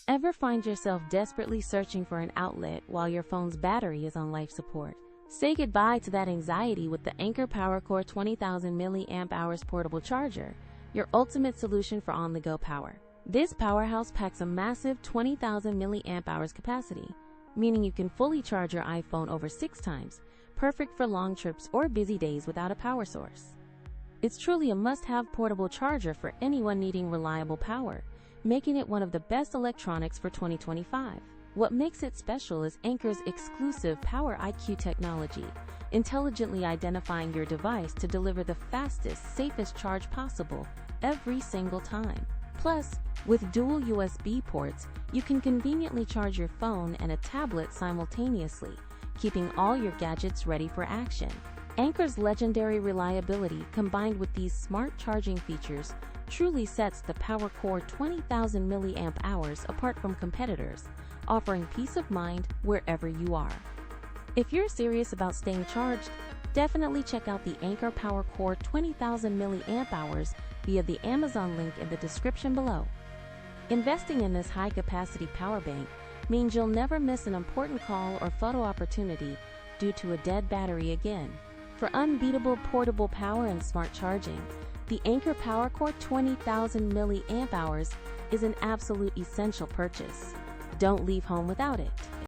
Ever find yourself desperately searching for an outlet while your phone's battery is on life support? Say goodbye to that anxiety with the Anker PowerCore 20,000 mAh portable charger, your ultimate solution for on-the-go power. This powerhouse packs a massive 20,000 mAh capacity, meaning you can fully charge your iPhone over 6 times, perfect for long trips or busy days without a power source. It's truly a must-have portable charger for anyone needing reliable power, making it one of the best electronics for 2025. What makes it special is Anker's exclusive PowerIQ technology, intelligently identifying your device to deliver the fastest, safest charge possible every single time. Plus, with dual USB ports, you can conveniently charge your phone and a tablet simultaneously, keeping all your gadgets ready for action. Anker's legendary reliability combined with these smart charging features truly sets the PowerCore 20,000 mAh apart from competitors, offering peace of mind wherever you are. If you're serious about staying charged, definitely check out the Anker PowerCore 20,000 mAh via the Amazon link in the description below. Investing in this high-capacity power bank means you'll never miss an important call or photo opportunity due to a dead battery again. For unbeatable portable power and smart charging, the Anker PowerCore 20,000 mAh is an absolute essential purchase. Don't leave home without it.